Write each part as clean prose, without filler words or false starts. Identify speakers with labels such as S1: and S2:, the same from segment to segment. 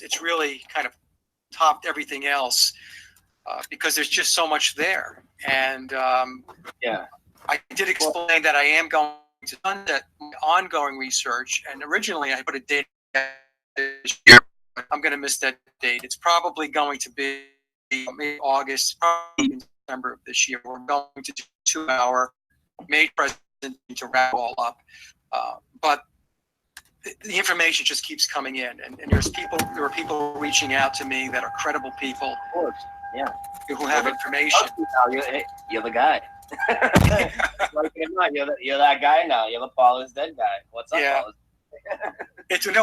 S1: it's really kind of topped everything else because there's just so much there. And I did explain that I am going to sunset my ongoing research, and originally I put a date this year. I'm going to miss that date. It's probably going to be maybe August, probably even December of this year. We're going to do 2-hour May presentation to wrap all up. But the information just keeps coming in, and there are people reaching out to me that are credible people,
S2: of course,
S1: who have information.
S2: You're the guy. Like you're not. You're that guy now. You're the Paula's dead guy. What's up, Paula?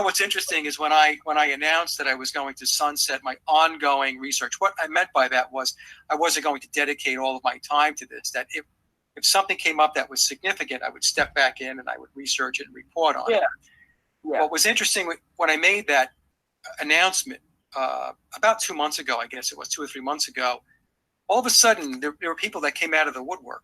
S1: What's interesting is when I announced that I was going to sunset my ongoing research, what I meant by that was I wasn't going to dedicate all of my time to this. That if something came up that was significant, I would step back in and I would research it and report on it. What was interesting when I made that announcement about 2 months ago, I guess it was 2 or 3 months ago, all of a sudden there were people that came out of the woodwork.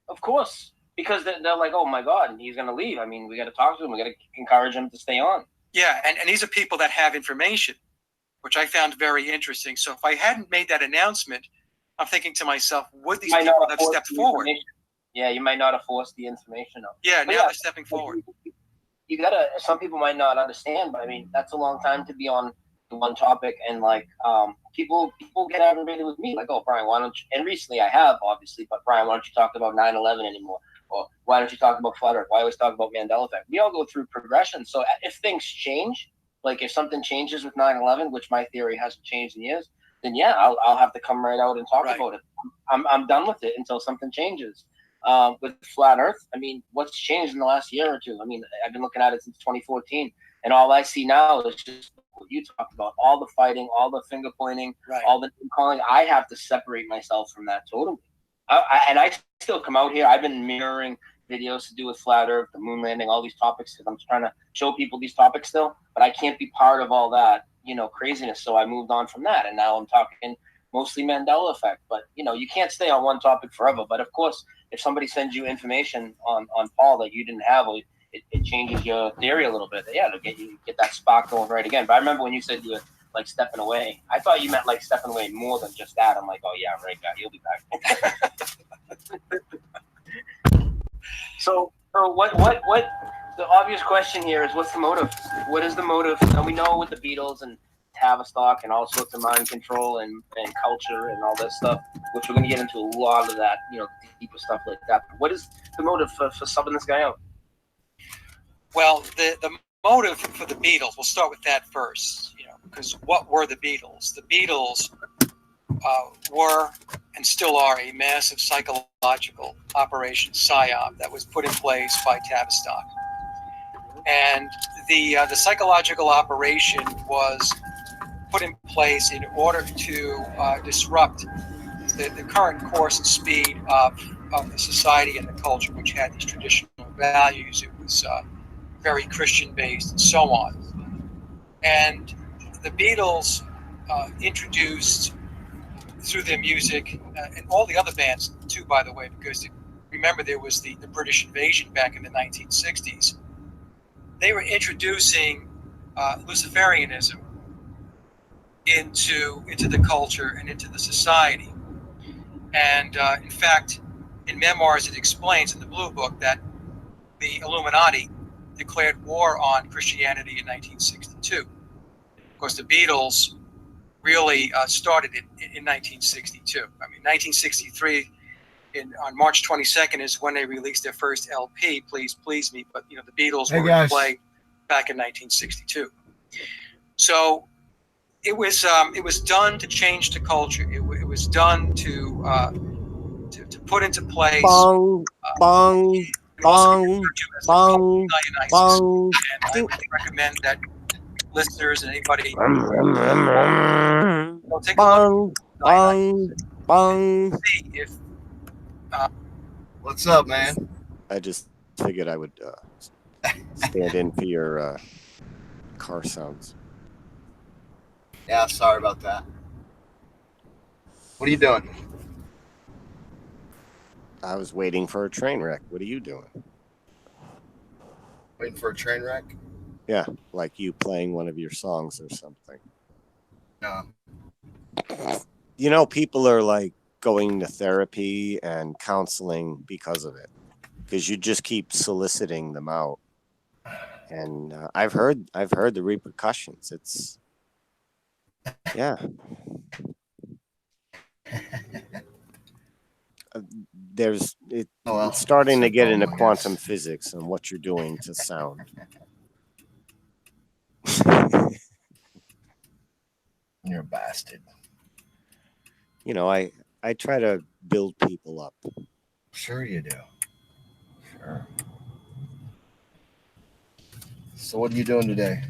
S2: Of course. Because they're like, oh my God, he's going to leave. I mean, we got to talk to him. We got to encourage him to stay on.
S1: Yeah, and these are people that have information, which I found very interesting. So if I hadn't made that announcement, I'm thinking to myself, would these people have stepped forward?
S2: Yeah, you might not have forced the information out.
S1: Yeah, now they're stepping forward.
S2: You gotta. Some people might not understand, but I mean, that's a long time to be on one topic, and like people get aggravated with me, like, oh, Brian, why don't you? And recently I have, obviously, but Brian, why don't you talk about 9/11 anymore? Or why don't you talk about flat earth? Why always talk about Mandela effect? We all go through progression. So if things change, like if something changes with 9/11, which my theory hasn't changed in years, then yeah, I'll have to come right out and talk about it. I'm done with it until something changes. With flat earth, I mean, what's changed in the last year or two? I mean, I've been looking at it since 2014, and all I see now is just what you talked about, all the fighting, all the finger pointing, all the calling. I have to separate myself from that totally. And I still come out here. I've been mirroring videos to do with flat earth, the moon landing, all these topics, because I'm trying to show people these topics still, but I can't be part of all that, craziness. So I moved on from that, and now I'm talking mostly Mandela effect. But, you can't stay on one topic forever. But of course, if somebody sends you information on Paul that you didn't have, it changes your theory a little bit. Yeah, to get that spark going right again. But I remember when you said you were like stepping away. I thought you meant like stepping away more than just that. I'm like, oh yeah, right, guy, you'll be back. So what? The obvious question here is, what's the motive? What is the motive? Now we know with the Beatles and Tavistock and all sorts of mind control and culture and all this stuff, which we're going to get into a lot of that, deeper stuff like that. What is the motive for subbing this guy out?
S1: Well, the motive for the Beatles, we'll start with that first, because what were the Beatles? The Beatles were and still are a massive psychological operation, PSYOP, that was put in place by Tavistock. And the psychological operation was put in place in order to disrupt the current course and speed of the society and the culture, which had these traditional values. It was very Christian-based and so on. And the Beatles introduced, through their music, and all the other bands too, by the way, because remember there was the British invasion back in the 1960s. They were introducing Luciferianism into the culture and into the society. And in fact, in Memoirs it explains in the Blue Book that the Illuminati declared war on Christianity in 1962. Of course, the Beatles really started it in 1962. I mean, 1963, on March 22nd is when they released their first LP, Please Please Me, but the Beatles were in play back in 1962. So it was done to change the culture. It was done to put into place
S3: Bong.
S1: And I would recommend that listeners and anybody take a look. See if
S4: what's up, man?
S3: I just figured I would stand in for your car sounds.
S4: Yeah, sorry about that. What are you doing?
S3: I was waiting for a train wreck. What are you doing?
S4: Waiting for a train wreck?
S3: Yeah, like you playing one of your songs or something. You know, people are like going to therapy and counseling because of it, because you just keep soliciting them out. And I've heard the repercussions. It's yeah. There's it.
S4: Oh, well,
S3: It's starting to
S4: it's your
S3: get into
S4: problem, I
S3: quantum
S4: guess.
S3: physics and what you're doing to sound.
S4: You're a bastard.
S3: You know, I try to build people up.
S4: Sure you do. Sure. So what are you doing today?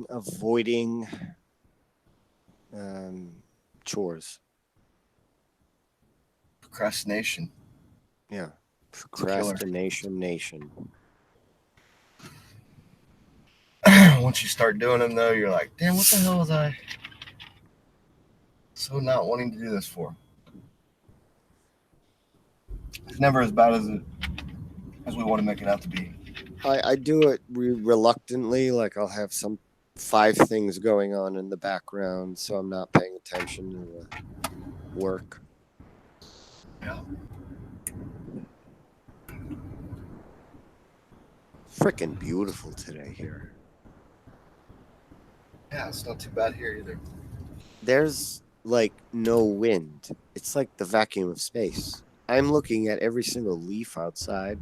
S3: Avoiding chores.
S4: Procrastination.
S3: Yeah,
S4: Killer.
S3: procrastination nation.
S4: Once you start doing them, though, you're like, damn, what the hell was I so not wanting to do this for? It's never as bad as we want to make it out to be.
S3: I do it reluctantly. Like I'll have some 5 things going on in the background, so I'm not paying attention to the work.
S4: Yeah.
S3: Freaking beautiful today here.
S4: Yeah, it's not too bad here either.
S3: There's like no wind. It's like the vacuum of space. I'm looking at every single leaf outside,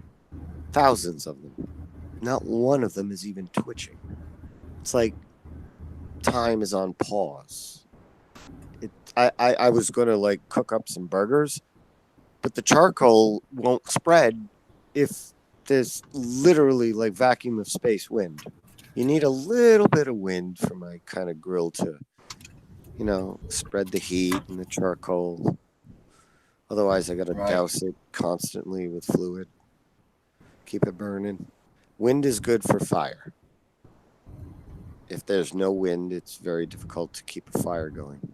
S3: thousands of them. Not one of them is even twitching. It's like time is on pause. I was gonna like cook up some burgers, but the charcoal won't spread if there's literally like vacuum of space wind. You need a little bit of wind for my kind of grill to, you know, spread the heat and the charcoal. Otherwise, I got to douse it constantly with fluid. Keep it burning. Wind is good for fire. If there's no wind, it's very difficult to keep a fire going.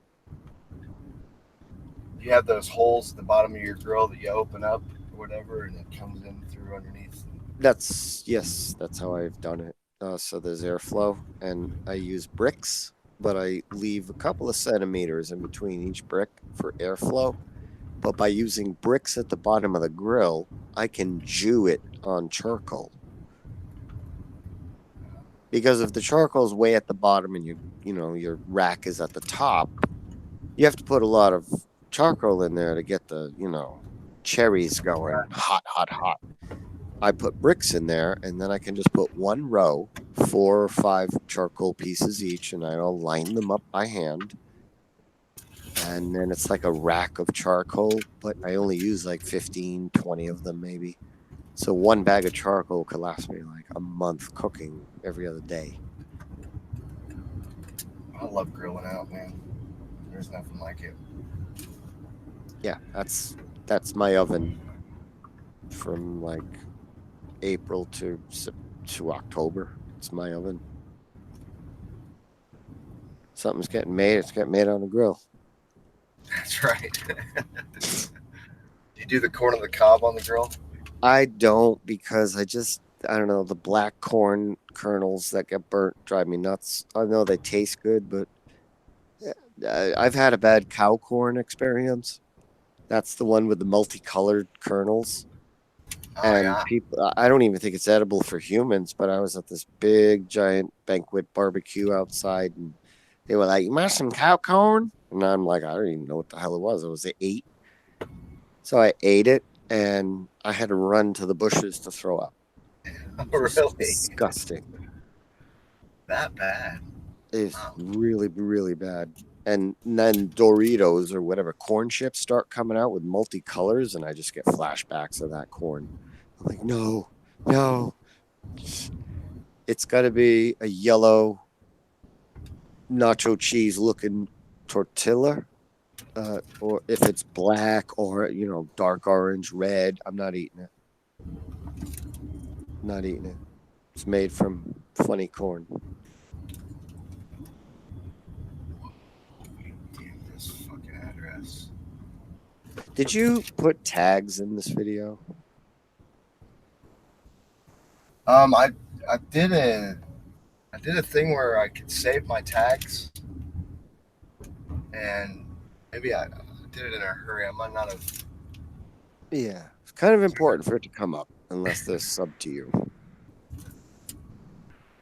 S4: You have those holes at the bottom of your grill that you open up or whatever, and it comes in through underneath.
S3: That's how I've done it. So there's airflow, and I use bricks, but I leave a couple of centimeters in between each brick for airflow. But by using bricks at the bottom of the grill, I can jew it on charcoal. Because if the charcoal's way at the bottom and your rack is at the top, you have to put a lot of charcoal in there to get the, cherries going. Hot, hot, hot. I put bricks in there, and then I can just put one row, 4 or 5 charcoal pieces each, and I'll line them up by hand. And then it's like a rack of charcoal, but I only use like 15, 20 of them maybe. So one bag of charcoal could last me like a month cooking every other day.
S4: I love grilling out, man. There's nothing like it.
S3: Yeah, that's my oven from like April to October. It's my oven. Something's getting made. It's getting made on the grill.
S4: That's right. You do the corn on the cob on the grill?
S3: I don't, because I don't know, the black corn kernels that get burnt drive me nuts. I know they taste good, but I've had a bad cow corn experience. That's the one with the multicolored kernels. And people, I don't even think it's edible for humans, but I was at this big, giant banquet barbecue outside, and they were like, "You want some cow corn?" And I'm like, I don't even know what the hell it was. It was 8. So I ate it, and I had to run to the bushes to throw up.
S4: Really?
S3: Disgusting.
S4: That bad?
S3: It's really, really bad. And then Doritos or whatever corn chips start coming out with multicolors, and I just get flashbacks of that corn. I'm like, no. It's got to be a yellow nacho cheese looking tortilla, or if it's black or dark orange, red, I'm not eating it. Not eating it. It's made from funny corn.
S4: This fucking address.
S3: Did you put tags in this video?
S4: I did I did a thing where I could save my tags, and maybe I did it in a hurry. I might not have.
S3: Yeah, it's kind of important for it to come up unless they're sub to you.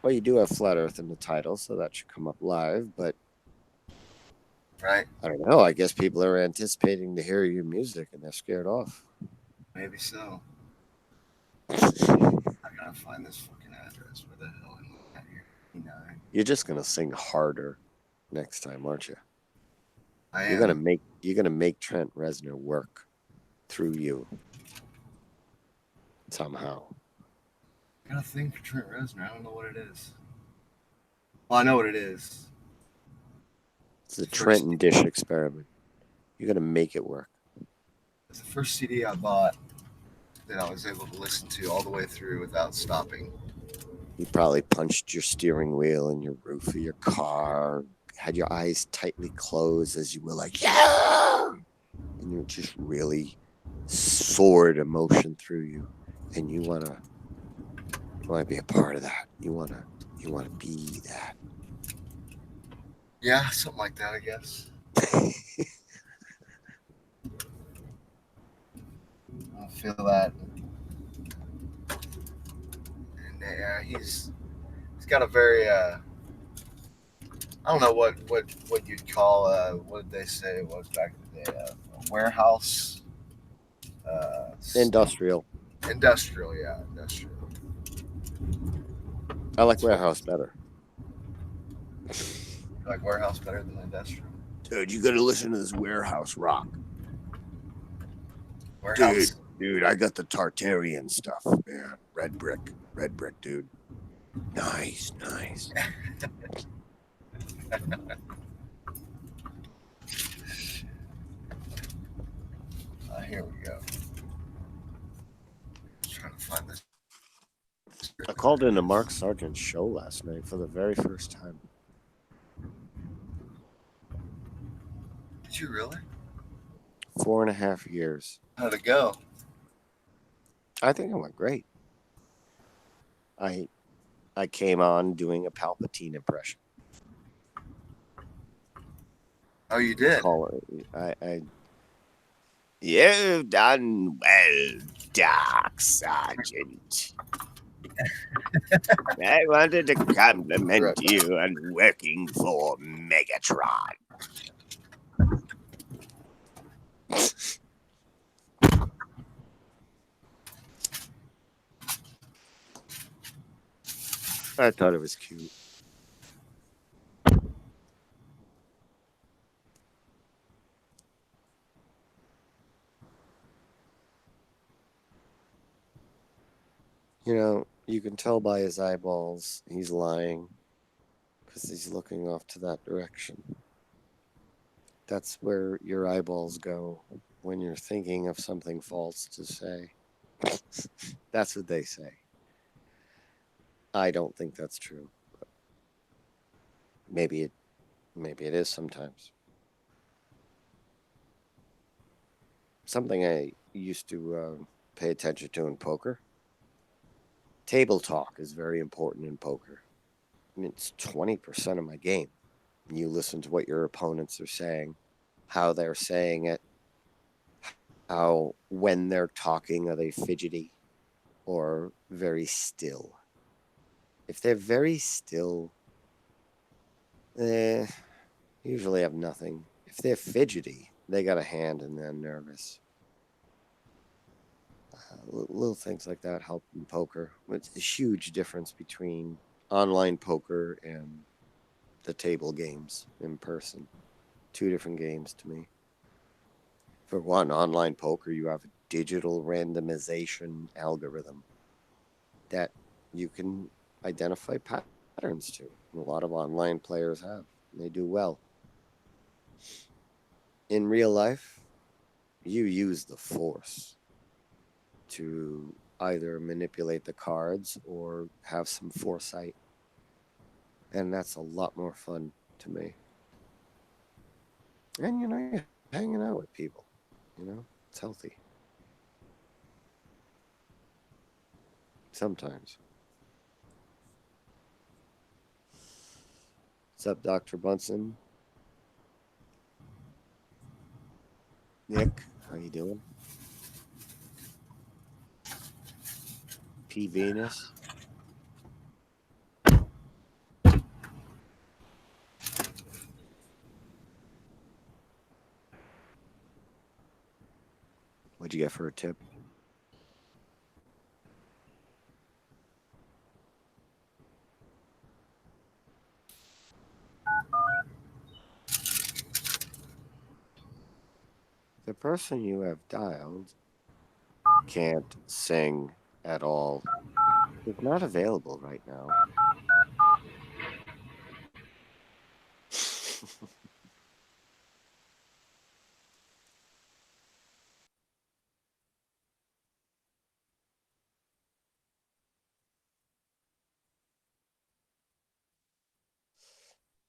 S3: Well, you do have Flat Earth in the title, so that should come up live, but
S4: Right?
S3: I don't know. I guess people are anticipating to hear your music and they're scared off.
S4: Maybe so. I gotta find this fucking address. Where the hell am I at here? 89.
S3: You're just gonna sing harder next time, aren't you?
S4: I am.
S3: You're gonna make Trent Reznor work through you somehow.
S4: I got a thing for Trent Reznor. I don't know what it is. Well, I know what it is.
S3: It's the Trenton Dish experiment. You're gonna make it work.
S4: It's the first CD I bought that I was able to listen to all the way through without stopping.
S3: You probably punched your steering wheel and your roof of your car, had your eyes tightly closed as you were like, yeah! And you just really soared emotion through you. And you wanna be a part of that. You wanna be that.
S4: Yeah, something like that, I guess. I feel that. And yeah, he's got a very I don't know what you'd call what did they say it was back in the day, a warehouse
S3: Industrial.
S4: Industrial, yeah, industrial.
S3: I like warehouse better.
S4: You like warehouse better than industrial?
S3: Dude, you gotta listen to this warehouse rock.
S4: Warehouse.
S3: Dude, I got the Tartarian stuff, man. Red brick, dude. Nice.
S4: Here we go. Trying to find this.
S3: I called in a Mark Sargent show last night for the very first time.
S4: Did you really?
S3: 4.5 years.
S4: How'd it go?
S3: I think it went great. I came on doing a Palpatine impression.
S4: Oh, you did?
S3: You've done well, Dark Sergeant. I wanted to compliment you on working for Megatron. I thought it was cute. You know, you can tell by his eyeballs he's lying because he's looking off to that direction. That's where your eyeballs go when you're thinking of something false to say. That's what they say. I don't think that's true. But maybe it is sometimes. Something I used to pay attention to in poker. Table talk is very important in poker. I mean, it's 20% of my game. You listen to what your opponents are saying, how they're saying it, how when they're talking, are they fidgety or very still? If they're very still, usually have nothing. If they're fidgety, they got a hand and they're nervous. Little things like that help in poker. It's a huge difference between online poker and the table games in person. Two different games to me. For one, online poker, you have a digital randomization algorithm that you can identify patterns to. And a lot of online players have. And they do well. In real life, you use the force to either manipulate the cards or have some foresight. And that's a lot more fun to me. And, you're hanging out with people. It's healthy. Sometimes. What's up, Dr. Bunsen? Nick, how you doing? P. Venus. What'd you get for a tip? The person you have dialed can't sing at all. It's not available right now.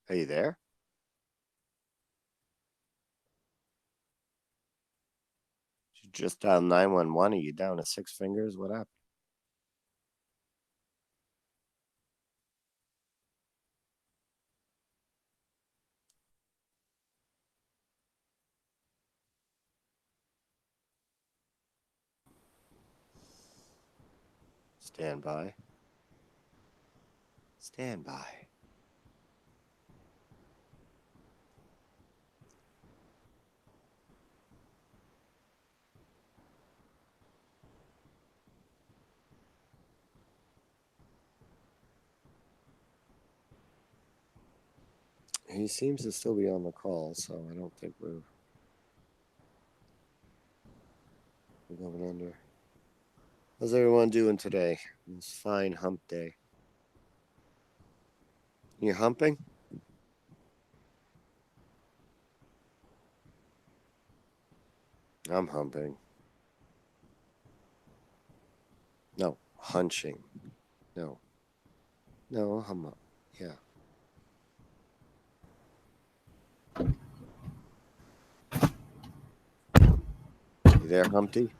S3: Are you there? You just dialed 911. Are you down to 6 fingers? What happened? Stand by. Stand by. He seems to still be on the call, so I don't think we're going under. How's everyone doing today? It's fine hump day. You humping? I'm humping. No, hunching. No. No, I'm yeah. You there, Humpty?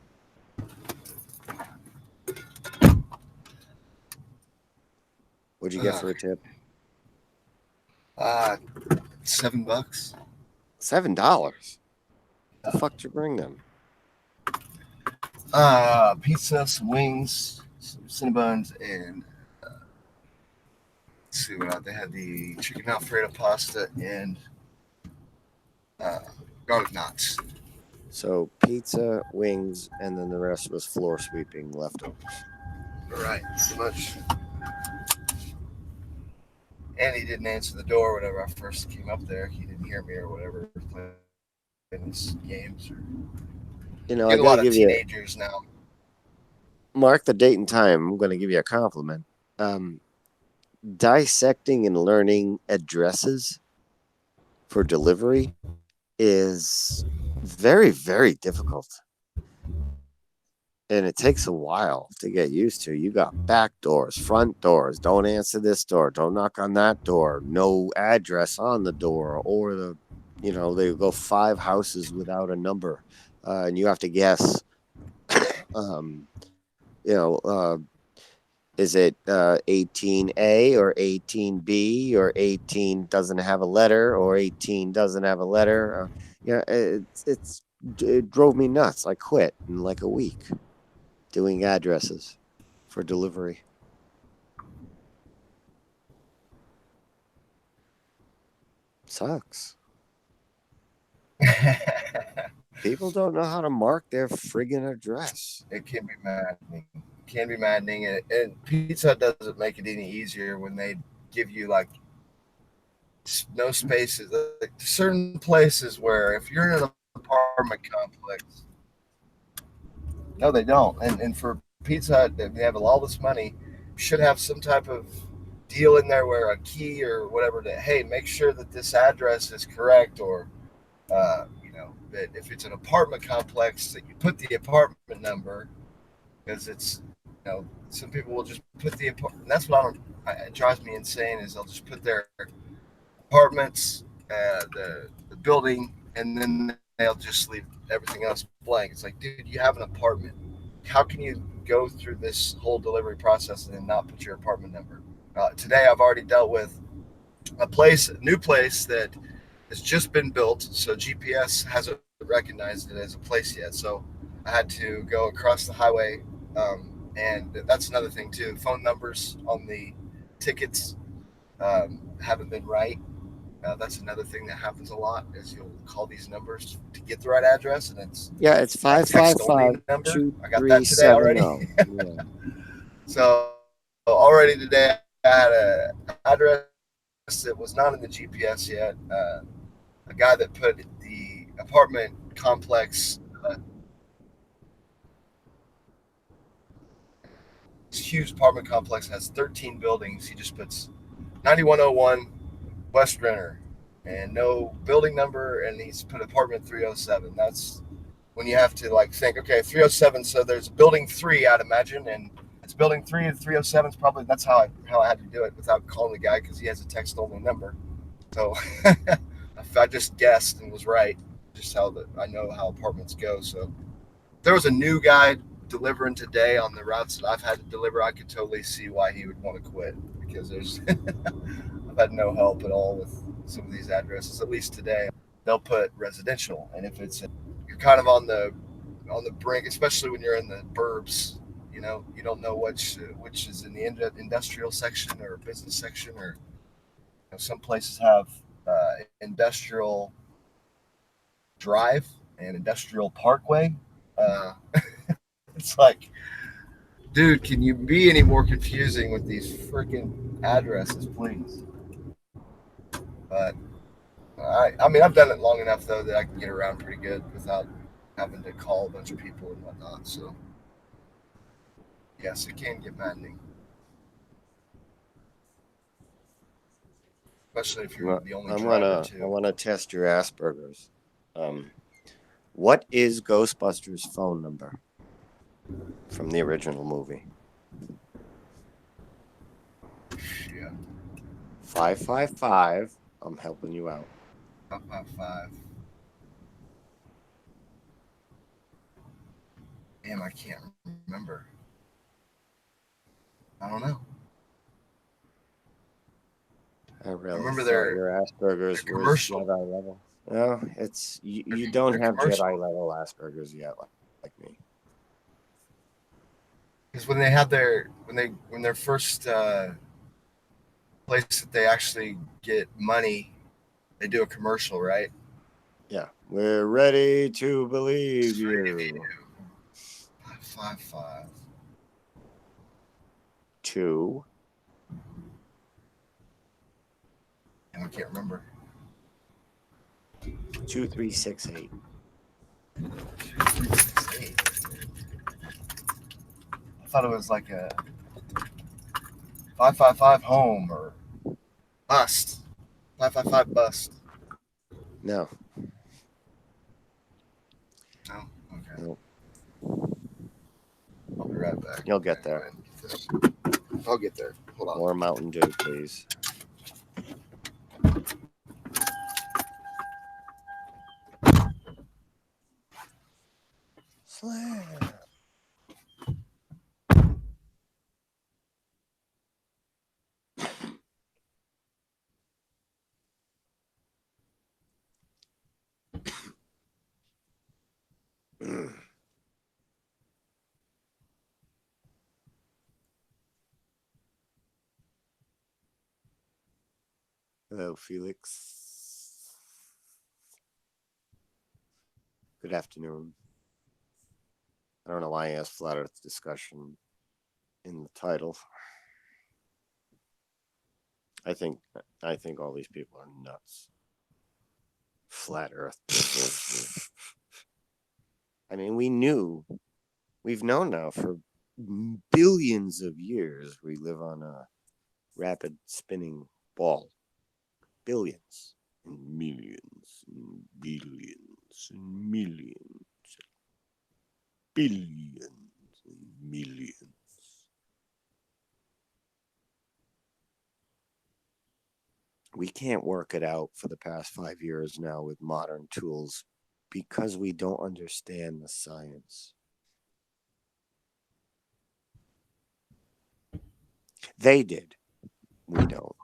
S3: What'd you get for a tip?
S4: $7.
S3: $7? The fuck did you bring them?
S4: Pizza, some wings, some Cinnabons, and let's see what else. They had the chicken Alfredo pasta and garlic knots.
S3: So pizza, wings, and then the rest was floor sweeping leftovers.
S4: Right, pretty much. And he didn't answer the door whenever I first came up there. He didn't hear me or whatever. Playing his games. Or...
S3: You know,
S4: I
S3: I
S4: get a lot
S3: gotta
S4: of
S3: give you
S4: teenagers now.
S3: mark the date and time. I'm going to give you a compliment. Dissecting and learning addresses for delivery is very, very difficult. And it takes a while to get used to. You got back doors, front doors. Don't answer this door. Don't knock on that door. No address on the door. Or they go 5 houses without a number. And you have to guess, is it 18A or 18B or 18 doesn't have a letter or 18 doesn't have a letter? It drove me nuts. I quit in like a week doing addresses for delivery. Sucks. People don't know how to mark their friggin' address.
S4: It can be maddening. And Pizza Hut doesn't make it any easier when they give you like no spaces. Like certain places where if you're in an apartment complex, no, they don't. And for Pizza Hut, they have all this money, should have some type of deal in there where a key or whatever to, hey, make sure that this address is correct, or that if it's an apartment complex that you put the apartment number, because it's some people will just put the apartment. That's what it drives me insane is they'll just put their apartments, the building, and then they'll just leave everything else blank. It's like, dude, you have an apartment. How can you go through this whole delivery process and then not put your apartment number? Today I've already dealt with a new place that has just been built, so GPS hasn't recognized it as a place yet. So I had to go across the highway, and that's another thing too. Phone numbers on the tickets haven't been right. That's another thing that happens a lot is you'll call these numbers to get the right address, and it's
S3: Yeah, it's
S4: a text only
S3: 555
S4: number. I got that today already.
S3: 2370. Yeah.
S4: So already today I had a address that was not in the GPS yet. A guy that put the apartment complex, this huge apartment complex has 13 buildings. He just puts 9101 West Renner and no building number, and he's put apartment 307. That's when you have to like think, okay, 307. So there's building 3, I'd imagine, and it's building 3 and 307 is probably that's how I had to do it without calling the guy because he has a text only number. So I just guessed and was right. Just how I know how apartments go. So if there was a new guy delivering today on the routes that I've had to deliver, I could totally see why he would want to quit because there's I've had no help at all with some of these addresses. At least today, they'll put residential, and if it's you're kind of on the brink, especially when you're in the burbs. You know, you don't know which is in the industrial section or business section, or some places have industrial drive and industrial parkway. It's like, dude, can you be any more confusing with these freaking addresses, please? But I mean, I've done it long enough though that I can get around pretty good without having to call a bunch of people and whatnot. So yes, it can get maddening, especially if you're the only driver too.
S3: I wanna test your Asperger's. What is Ghostbusters' phone number from the original movie?
S4: Yeah.
S3: 555. I'm helping you out.
S4: 555. Damn, I can't remember. I don't know.
S3: I really
S4: remember
S3: thought your Asperger's was Jedi level. No, it's you don't have Jedi level Asperger's yet, like me.
S4: Because when they have when their first place that they actually get money, they do a commercial, right?
S3: Yeah, we're ready to believe you.
S4: 555.
S3: 2.
S4: I can't remember.
S3: 2368.
S4: 2368. I thought it was like a 555 home or bust. 555 bust.
S3: No.
S4: No? Okay.
S3: No.
S4: I'll be right back.
S3: You'll get there.
S4: I'll get there. Hold on.
S3: More Mountain Dew, please. Slam. Hello, Felix. Good afternoon. I don't know why I asked Flat Earth discussion in the title. I think all these people are nuts. Flat Earth. I mean, we've known now for billions of years we live on a rapid spinning ball. Billions and millions and billions and millions. Billions and millions. We can't work it out for the past 5 years now with modern tools because we don't understand the science. They did. We don't.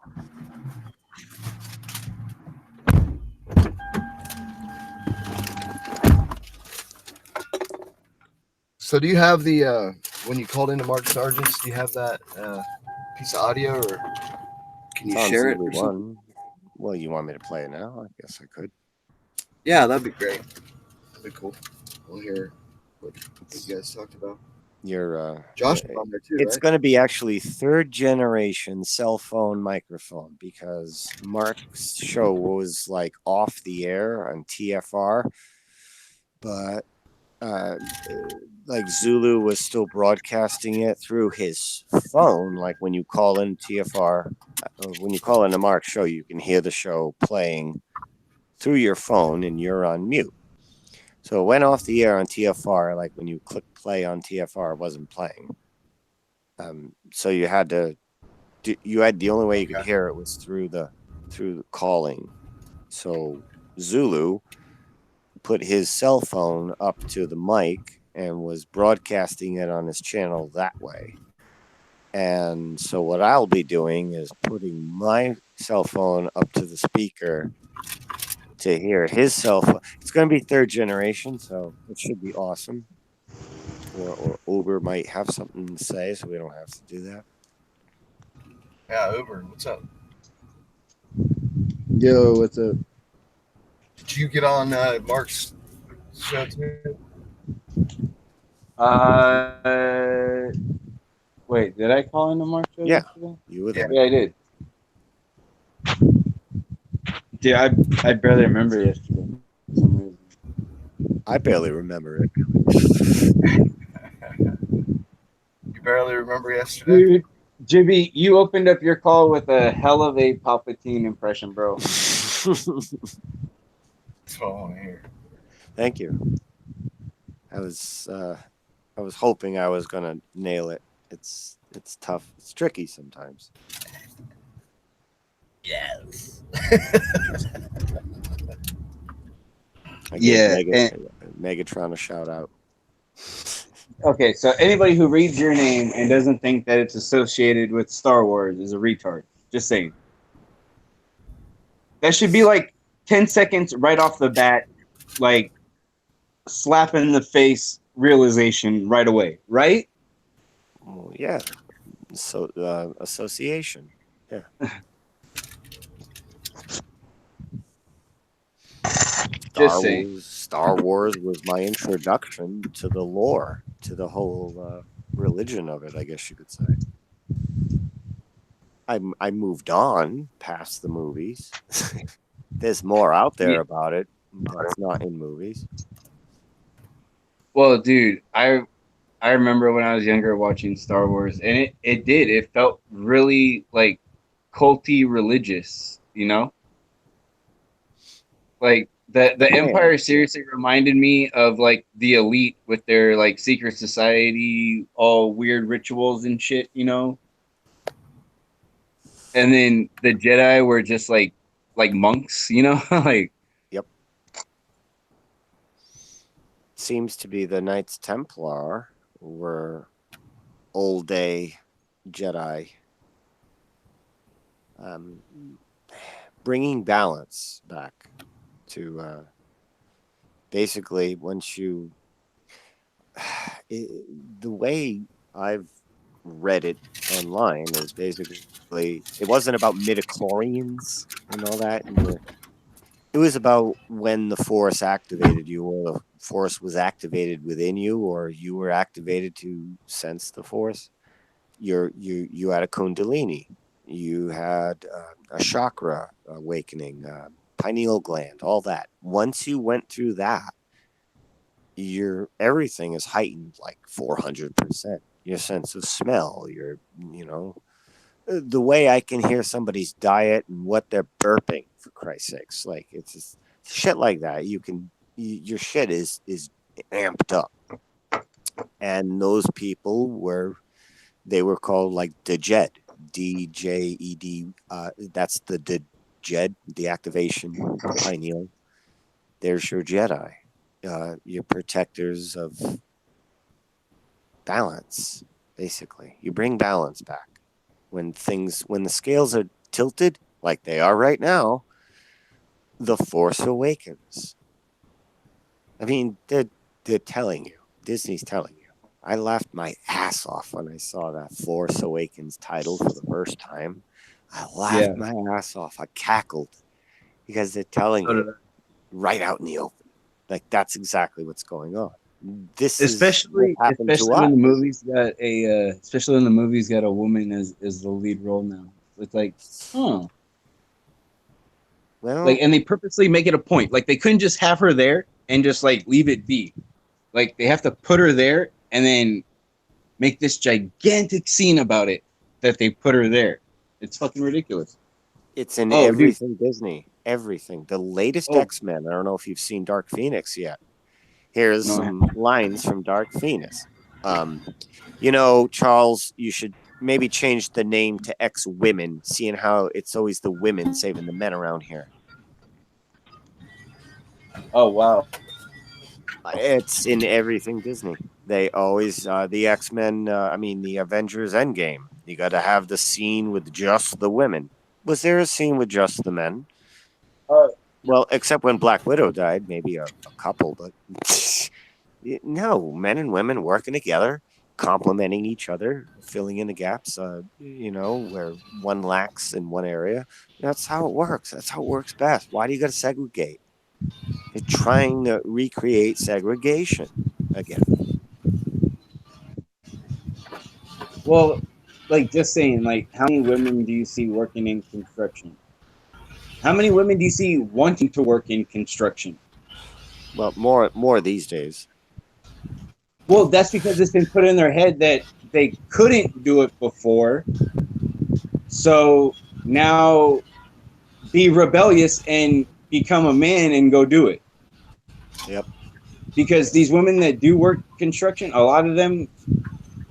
S4: So do you have the when you called into Mark Sargent's, do you have that piece of audio, or can you
S3: It's on
S4: share it
S3: Zulu
S4: or something?
S3: 1. Well, you want me to play it now? I guess I could.
S4: Yeah, that'd be great. That'd be cool. We'll hear what you guys talked about. Josh was on there too,
S3: It's
S4: right?
S3: going to be actually third generation cell phone microphone, because Mark's show was like off the air on TFR, but like Zulu was still broadcasting it through his phone. Like when you call in TFR, when you call in a Mark show, you can hear the show playing through your phone and you're on mute. So it went off the air on TFR. Like when you click play on TFR, it wasn't playing. So you had the only way you could hear it was through the calling. So Zulu put his cell phone up to the mic and was broadcasting it on his channel that way. And so what I'll be doing is putting my cell phone up to the speaker to hear his cell phone. It's going to be third generation, so it should be awesome. Or Uber might have something to say, so we don't have to do that.
S4: Yeah, Uber, what's up?
S5: Yo, what's up?
S4: Did you get on Mark's show too?
S5: Wait, did I call into Mark show
S3: Yeah.
S5: yesterday?
S3: You were there.
S5: Yeah, I did. Dude, I barely remember yesterday for some reason.
S3: I barely remember it.
S4: You barely remember yesterday?
S5: Dude, Jibby, you opened up your call with a hell of a Palpatine impression, bro.
S4: That's what I want to hear.
S3: Thank you. I was hoping I was gonna nail it. It's tough. It's tricky sometimes.
S4: Yes.
S3: I
S5: Yeah,
S3: gave Megatron a shout out.
S5: Okay, so anybody who reads your name and doesn't think that it's associated with Star Wars is a retard. Just saying. That should be like 10 seconds right off the bat, like slap in the face realization right away, right?
S3: Well, yeah. So association. Yeah.
S5: Just saying.
S3: Star Wars was my introduction to the lore, to the whole religion of it, I guess you could say. I moved on past the movies. There's more out there about it that's not in movies.
S5: Well, dude, I remember when I was younger watching Star Wars, and it felt really like culty religious, you know? Like the Empire seriously reminded me of like the elite with their like secret society, all weird rituals and shit, you know? And then the Jedi were just like monks, you know? Like,
S3: yep. Seems to be the Knights Templar were old day Jedi. Bringing balance back to basically once you the way I've read it online is basically it wasn't about midichlorians and all that, and it was about when the Force activated you, or the Force was activated within you, or you were activated to sense the Force. You had a Kundalini, you had a chakra awakening, pineal gland, all that. Once you went through that, everything is heightened like 400%. Your sense of smell, the way I can hear somebody's diet and what they're burping, for Christ's sakes. Like, it's just shit like that. Your shit is amped up. And those people were called like DJED, DJED. That's the DJED, the activation pineal. There's your Jedi, your protectors of balance, basically. You bring balance back. When the scales are tilted, like they are right now, the Force awakens. I mean, they're telling you. Disney's telling you. I laughed my ass off when I saw that Force Awakens title for the first time. I laughed my ass off. I cackled because they're telling it right out in the open. Like that's exactly what's going on. This
S5: especially
S3: is what happened to
S5: especially
S3: us.
S5: when the movie's got a especially when the movie's got a woman as the lead role now. It's like, huh.
S3: Well,
S5: Like, and they purposely make it a point. Like, they couldn't just have her there and just like leave it be. Like, they have to put her there and then make this gigantic scene about it that they put her there. It's fucking ridiculous.
S3: it's in
S5: Oh,
S3: everything Disney. Everything. The latest
S5: Oh.
S3: X-Men. I don't know if you've seen Dark Phoenix yet. Here's
S5: No, I
S3: some lines from Dark Phoenix. You know, Charles, you should maybe change the name to X-Women, seeing how it's always the women saving the men around here.
S5: Oh, wow.
S3: It's in everything Disney. They always the X-Men. The Avengers Endgame. You got to have the scene with just the women. Was there a scene with just the men? Well, except when Black Widow died, maybe a couple, but no, men and women working together, complementing each other, filling in the gaps. Where one lacks in one area. That's how it works. That's how it works best. Why do you got to segregate? They're trying to recreate segregation again.
S5: Well, like, just saying, like, how many women do you see working in construction? How many women do you see wanting to work in construction?
S3: Well, more these days.
S5: Well, that's because it's been put in their head that they couldn't do it before. So now be rebellious and become a man and go do it.
S3: Yep.
S5: Because these women that do work construction, a lot of them,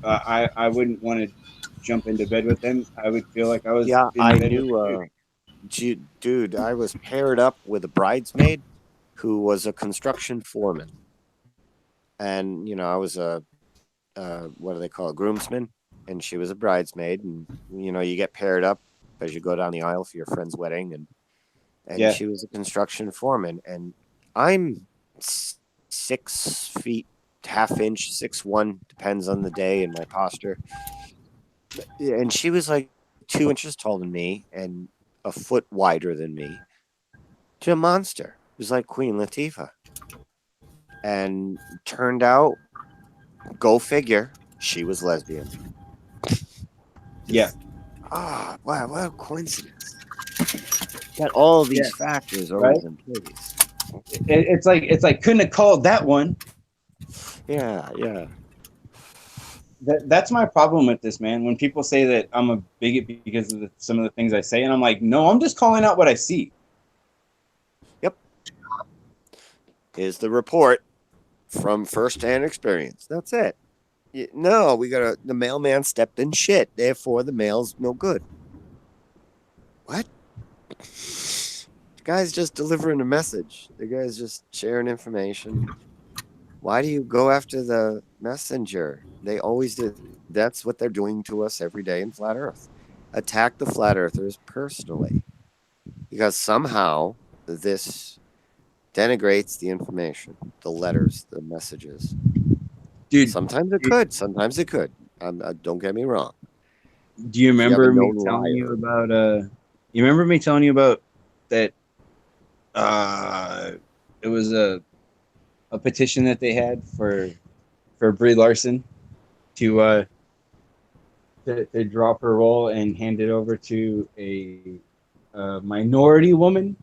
S5: I wouldn't want to jump into bed with them. I would feel like I was
S3: Yeah,
S5: in
S3: I
S5: bed
S3: knew.
S5: with
S3: Dude, I was paired up with a bridesmaid who was a construction foreman, and I was a what do they call it, groomsman, and she was a bridesmaid, and you get paired up as you go down the aisle for your friend's wedding, and
S5: Yeah.
S3: she was a construction foreman, and I'm 6 feet half inch, 6'1", depends on the day and my posture, and she was like 2 inches taller than me and a foot wider than me. To a monster. It was like Queen Latifah. And turned out, go figure, she was lesbian.
S5: Yeah.
S3: Wow, what a coincidence. Got all these factors always in place.
S5: It's like couldn't have called that one.
S3: Yeah.
S5: That's my problem with this, man. When people say that I'm a bigot because of some of the things I say, and I'm like, no, I'm just calling out what I see.
S3: Yep. Here's the report from first-hand experience. That's it. No, the mailman stepped in shit. Therefore, the mail's no good. What? The guy's just delivering a message. The guy's just sharing information. Why do you go after the messenger? They always do. That's what they're doing to us every day in Flat Earth. Attack the Flat Earthers personally. Because somehow this denigrates the information, the letters, the messages.
S5: Dude,
S3: sometimes it could. Sometimes it could. Don't get me wrong.
S5: Do you remember me
S3: known
S5: telling
S3: liar.
S5: you about you remember me telling you about that it was a petition that they had for Brie Larson to drop her role and hand it over to a minority woman?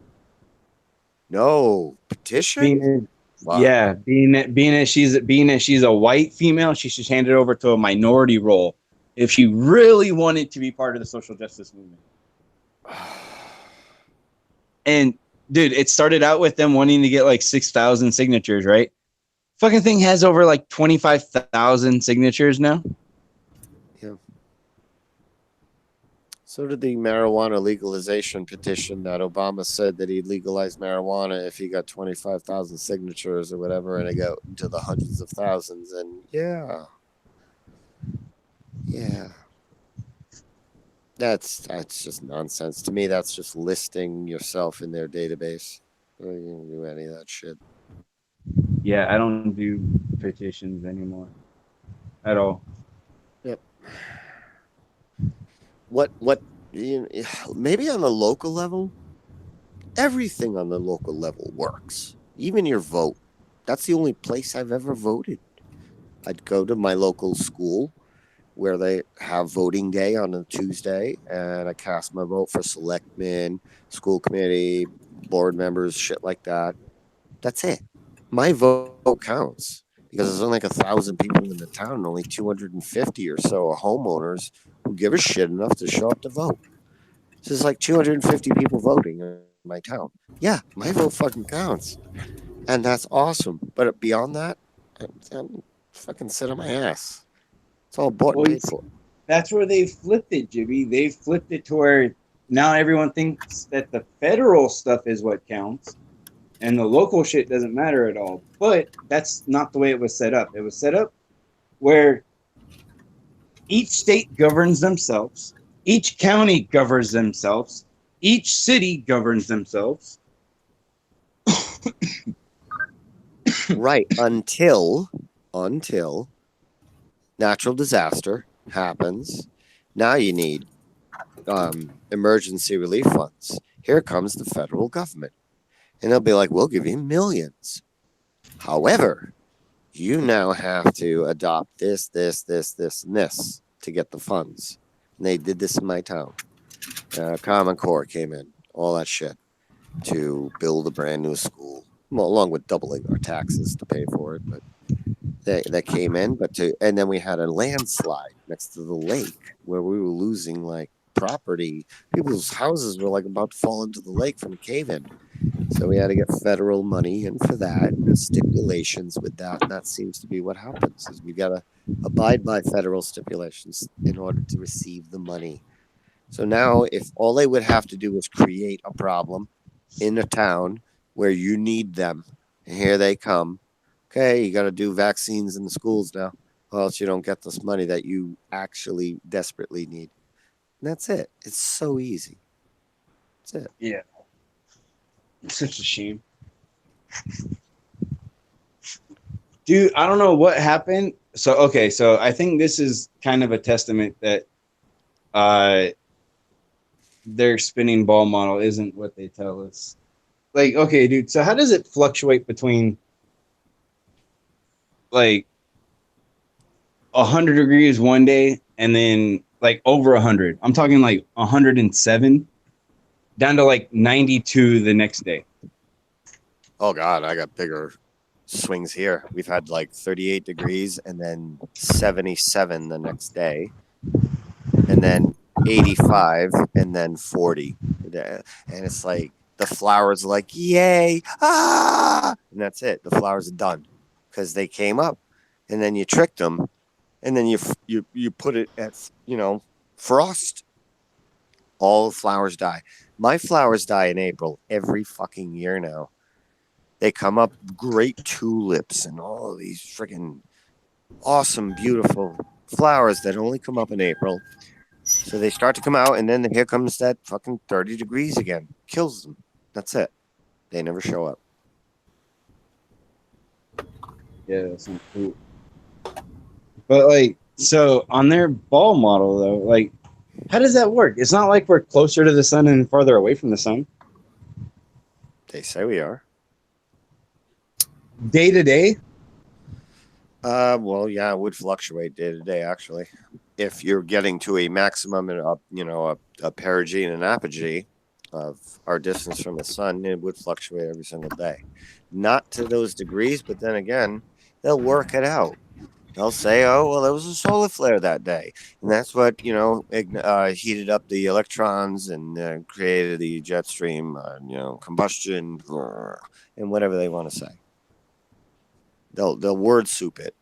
S3: No petition.
S5: Being that she's a white female, she should hand it over to a minority role if she really wanted to be part of the social justice movement. And dude, it started out with them wanting to get like 6,000 signatures, right? Fucking thing has over like 25,000 signatures now.
S3: Yeah. So did the marijuana legalization petition that Obama said that he'd legalize marijuana if he got 25,000 signatures or whatever, and it got into the hundreds of thousands. And yeah, that's just nonsense to me. That's just listing yourself in their database. You don't do any of that shit.
S5: Yeah, I don't do petitions anymore. at all.
S3: Yep. What maybe on the local level, everything on the local level works. Even your vote. That's the only place I've ever voted. I'd go to my local school where they have voting day on a Tuesday, and I cast my vote for selectmen, school committee, board members, shit like that. That's it. My vote counts because there's only like 1,000 people in the town, and only 250 or so are homeowners who give a shit enough to show up to vote. So there's like 250 people voting in my town. Yeah, my vote fucking counts, and that's awesome. But beyond that, I'm fucking sit on my ass. It's all bought and
S5: Well,
S3: paid for.
S5: that's where they flipped it, Jimmy. They flipped it to where now everyone thinks that the federal stuff is what counts and the local shit doesn't matter at all. But that's not the way it was set up. It was set up where each state governs themselves, each county governs themselves, each city governs themselves.
S3: Right, until natural disaster happens. Now you need emergency relief funds. Here comes the federal government. And they'll be like, we'll give you millions. However, you now have to adopt this, and this to get the funds. And they did this in my town. Common Core came in, all that shit, to build a brand new school, well, along with doubling our taxes to pay for it. But that came in, and then we had a landslide next to the lake where we were losing like property. People's houses were like about to fall into the lake from a cave-in. So we had to get federal money in for that, and the stipulations with that. And that seems to be what happens: is we gotta abide by federal stipulations in order to receive the money. So now, if all they would have to do is create a problem in a town where you need them, and here they come. Okay, you got to do vaccines in the schools now, or else you don't get this money that you actually desperately need. And that's it. It's so easy. That's it.
S5: Yeah. It's such a shame. Dude, I don't know what happened. So, okay, so I think this is kind of a testament that their spinning ball model isn't what they tell us. Like, okay, dude, so how does it fluctuate between like 100 degrees one day and then like over 100? I'm talking like 107 down to like 92 the next day.
S3: Oh God, I got bigger swings here. We've had like 38 degrees and then 77 the next day, and then 85 and then 40. And it's like the flowers are like, yay, ah, and that's it. The flowers are done because they came up, and then you tricked them, and then you put it at frost. All the flowers die. My flowers die in April every fucking year now. They come up great tulips and all these freaking awesome, beautiful flowers that only come up in April. So they start to come out, and then here comes that fucking 30 degrees again. Kills them. That's it. They never show up.
S5: Yeah, that's not cool. But like, so on their ball model though, like, how does that work? It's not like we're closer to the sun and farther away from the sun.
S3: They say we are.
S5: Day to day?
S3: Well, yeah, it would fluctuate day to day, actually. If you're getting to a maximum and a perigee and an apogee of our distance from the sun, it would fluctuate every single day. Not to those degrees, but then again, they'll work it out. They'll say, oh, well, there was a solar flare that day. And that's what, heated up the electrons and created the jet stream, combustion, and whatever they want to say. They'll word soup it.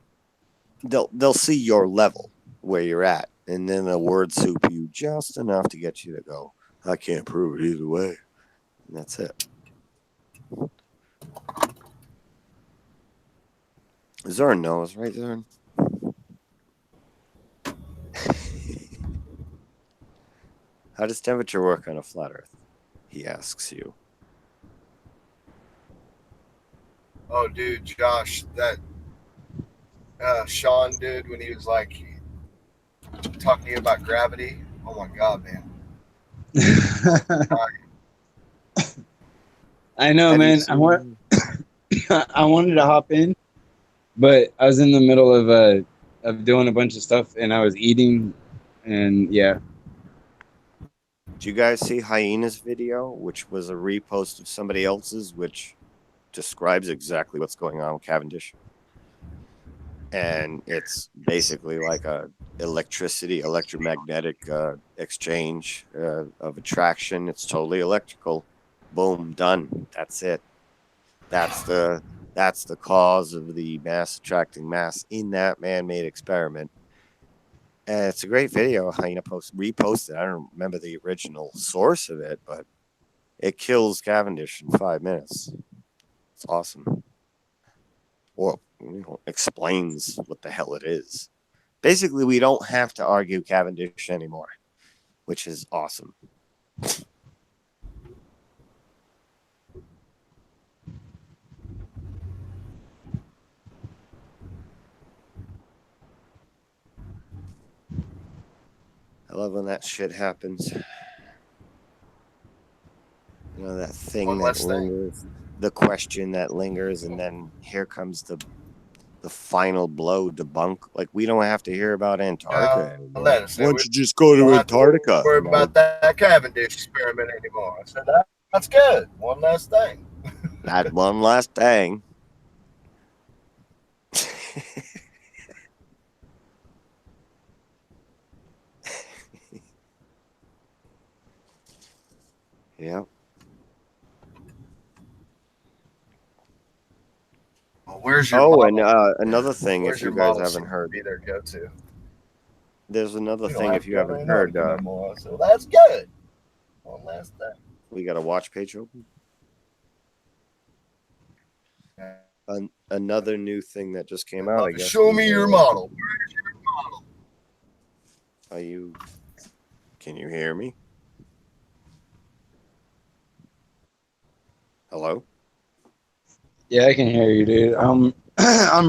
S3: They'll see your level where you're at, and then they'll word soup you just enough to get you to go, I can't prove it either way. And that's it. Zern knows, right, Zern? How does temperature work on a flat Earth? He asks you.
S4: Oh, dude, Josh, Sean did when he was like talking to you about gravity. Oh my god, man!
S5: I know,
S3: Have you
S5: man.
S3: seen-
S5: I wanted to hop in, but I was in the middle of doing a bunch of stuff, and I was eating, and yeah.
S3: Did you guys see Hyena's video, which was a repost of somebody else's, which describes exactly what's going on with Cavendish? And it's basically like a electromagnetic exchange of attraction. It's totally electrical. Boom, done. That's it. That's the cause of the mass attracting mass in that man-made experiment. And it's a great video. Hyena reposted. I don't remember the original source of it, but it kills Cavendish in 5 minutes. It's awesome. Or explains what the hell it is. Basically, we don't have to argue Cavendish anymore, which is awesome. I love when that shit happens. You know, that thing
S4: One
S3: that
S4: less thing.
S3: lingers, the question that lingers, and then here comes the final blow debunk. Like, we don't have to hear about Antarctica anymore.
S4: Let us say
S3: Why
S4: we
S3: don't you just go to
S4: don't have to
S3: Antarctica?
S4: worry
S3: You know?
S4: about that Cavendish experiment anymore. I said that's good. One last thing.
S3: That one last thing. Yeah.
S4: Well, where's your
S3: Oh,
S4: model?
S3: and another thing,
S4: Where's
S3: if you
S4: your
S3: guys
S4: model
S3: haven't
S4: seem to
S3: heard,
S4: be their go-to.
S3: there's another
S4: We don't
S3: thing
S4: have
S3: if
S4: to
S3: you
S4: go to
S3: haven't heard.
S4: Antarctica no more. So that's good. One last thing.
S3: We got a watch page open. Another new thing that just came out, I guess.
S4: Show me your model. Where's your model?
S3: Are you? Can you hear me? Hello?
S5: Yeah, I can hear you, dude. I'm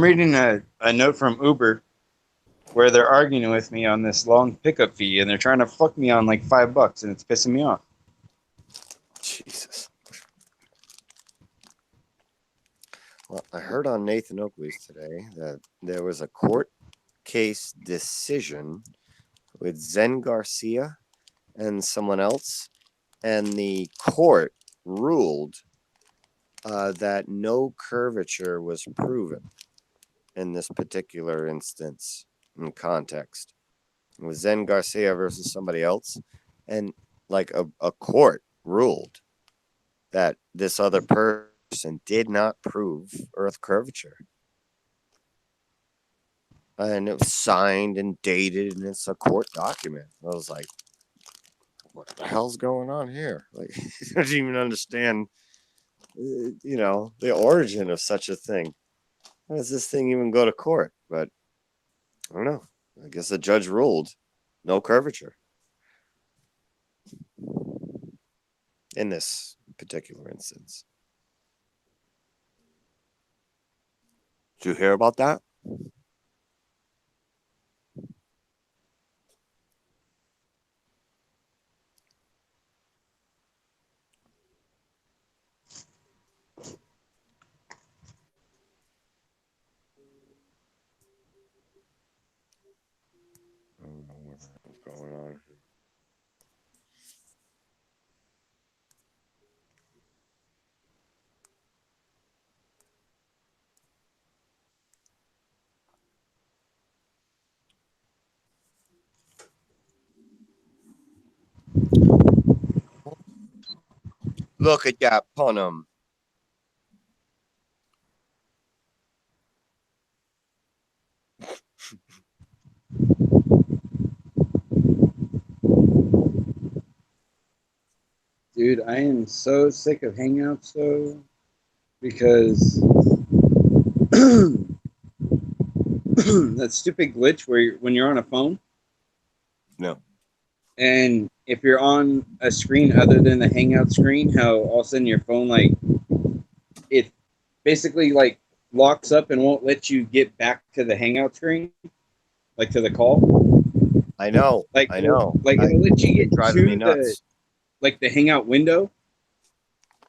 S5: reading a note from Uber where they're arguing with me on this long pickup fee, and they're trying to fuck me on like $5, and it's pissing me off.
S3: Jesus. Well, I heard on Nathan Oakley's today that there was a court case decision with Zen Garcia and someone else, and the court ruled that no curvature was proven in this particular instance and context. It was Zen Garcia versus somebody else, and like a court ruled that this other person did not prove Earth curvature. And it was signed and dated, and it's a court document. I was like, what the hell's going on here? Like, I don't even understand, the origin of such a thing. How does this thing even go to court? But I don't know. I guess the judge ruled no curvature in this particular instance. Did you hear about that? I don't know what's going on. Look at that punum.
S5: Dude, I am so sick of Hangouts, though, because that stupid glitch where when you're on a phone,
S3: No.
S5: and if you're on a screen other than the Hangout screen, how all of a sudden your phone, like, it basically, like, locks up and won't let you get back to the hangout screen, like to the call.
S3: I know.
S5: Like
S3: I know.
S5: Like it'll let you
S3: It's been
S5: get
S3: driving me
S5: to
S3: nuts.
S5: the hangout window.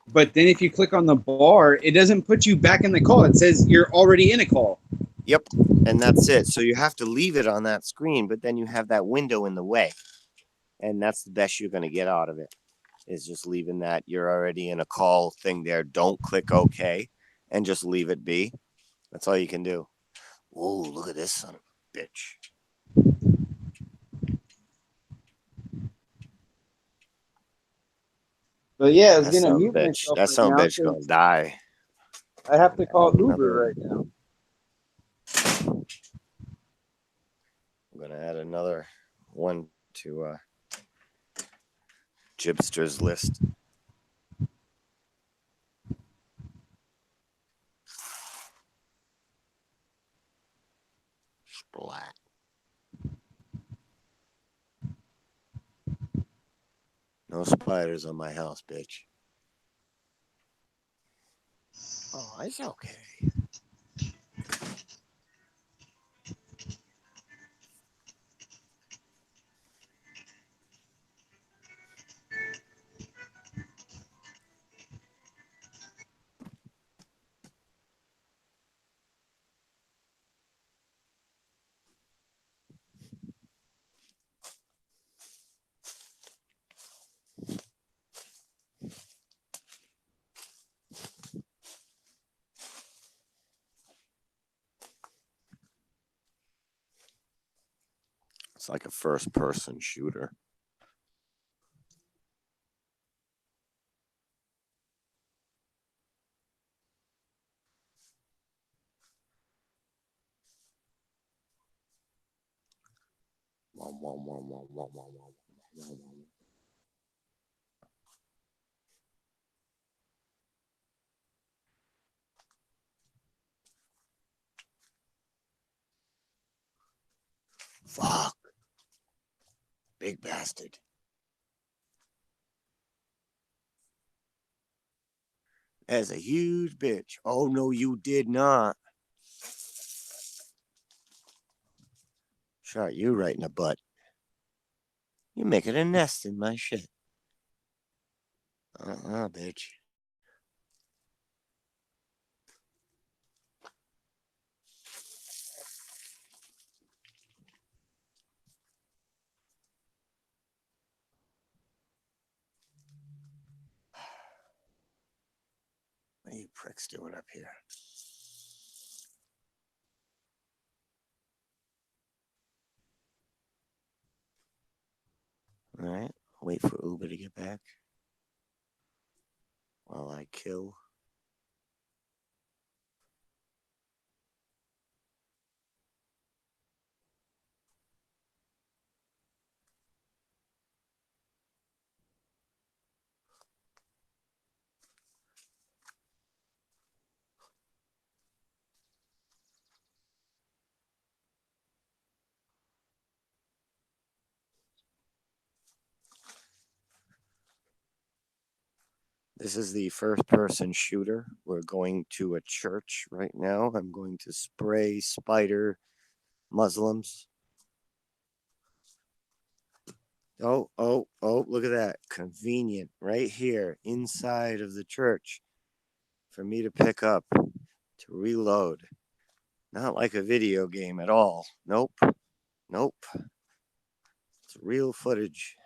S5: But then if you click on the bar, it doesn't put you back in the call. It says you're already in a call.
S3: Yep. And that's it. So you have to leave it on that screen, but then you have that window in the way. And that's the best you're going to get out of it, is just leaving that you're already in a call thing there. Don't click OK and just leave it be. That's all you can do. Whoa, look at this son of a bitch.
S5: But yeah, I was
S3: That
S5: gonna
S3: son of a
S5: mute
S3: bitch.
S5: myself
S3: That
S5: right
S3: son of a
S5: now
S3: bitch gonna
S5: because
S3: die.
S5: I have to call Uber
S3: Another-
S5: right now.
S3: I'm gonna add another one to Jibster's list. Splat. No spiders on my house, bitch. Oh, it's okay. It's like a first-person shooter. Fuck. Big bastard. That's a huge bitch. Oh, no, you did not. Shot you right in the butt. You're making a nest in my shit. Bitch. What are you pricks doing up here? All right. Wait for Uber to get back while I kill. This is the first person shooter. We're going to a church right now. I'm going to spray spider Muslims. Oh, look at that. Convenient right here inside of the church for me to pick up, to reload. Not like a video game at all. Nope. It's real footage.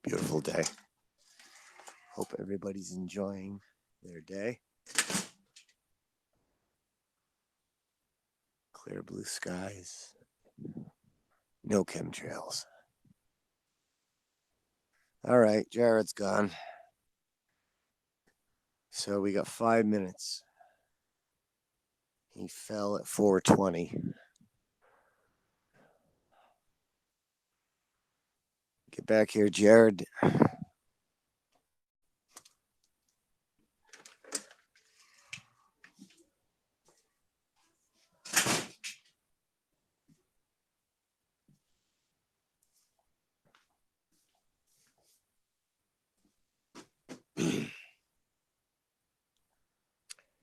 S3: Beautiful day. Hope everybody's enjoying their day. Clear blue skies. No chemtrails. All right, Jared's gone. So we got 5 minutes. He fell at 4:20. back here, Jared.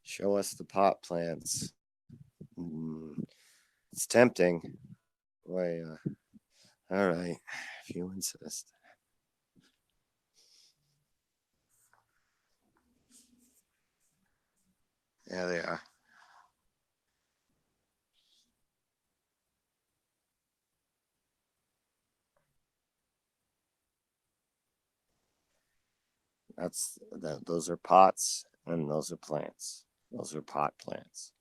S3: Show us the pot plants. It's tempting. Why? All right, if you insist. There they are. Those are pots, and those are plants. Those are pot plants.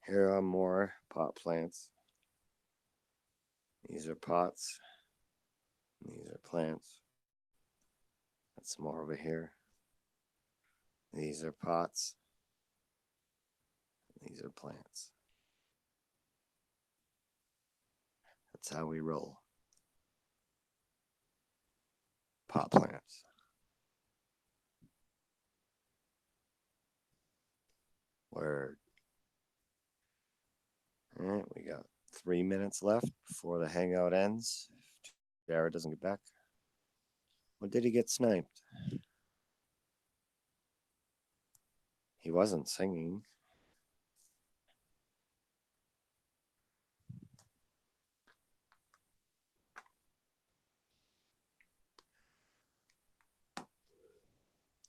S3: Here are more pot plants. These are pots. These are plants. That's more over here. These are pots. These are plants. That's how we roll. Pot plants. Word. All right, we got 3 minutes left before the hangout ends. If Jared doesn't get back. Or did he get sniped? He wasn't singing.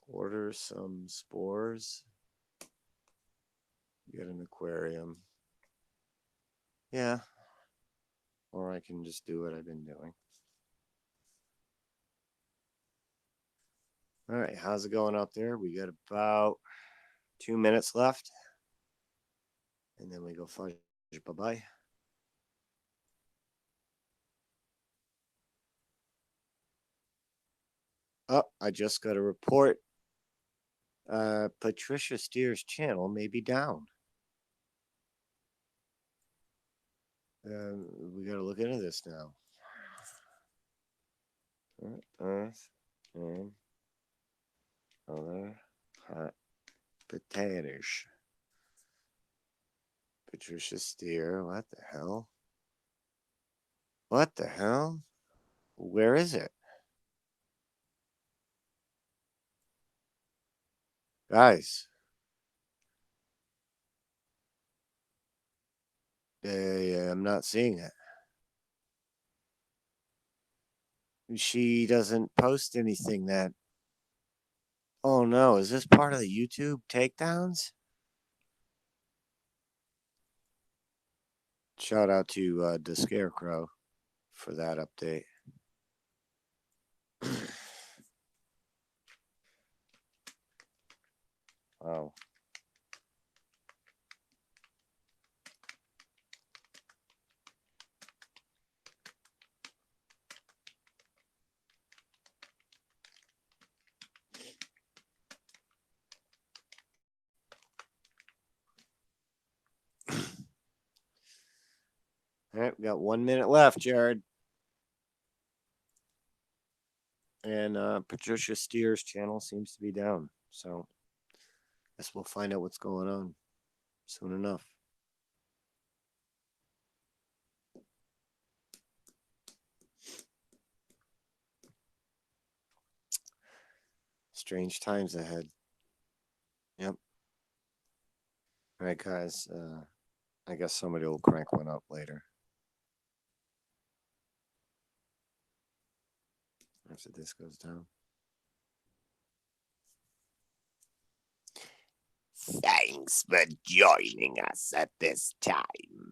S3: Order some spores. Get an aquarium. Yeah. Or I can just do what I've been doing. All right, how's it going out there? We got about 2 minutes left. And then we go fudge. Bye-bye. Oh, I just got a report. Patricia Steer's channel may be down. We got to look into this now. Earth and other hot potatoes. Patricia Steer, what the hell? What the hell? Where is it? Guys. I'm not seeing it. She doesn't post anything that... Oh no, is this part of the YouTube takedowns? Shout out to the Scarecrow for that update. Wow. All right, we got 1 minute left, Jared. And Patricia Steer's channel seems to be down. So I guess we'll find out what's going on soon enough. Strange times ahead. Yep. All right, guys. I guess somebody will crank one up later. After this goes down. Thanks for joining us at this time.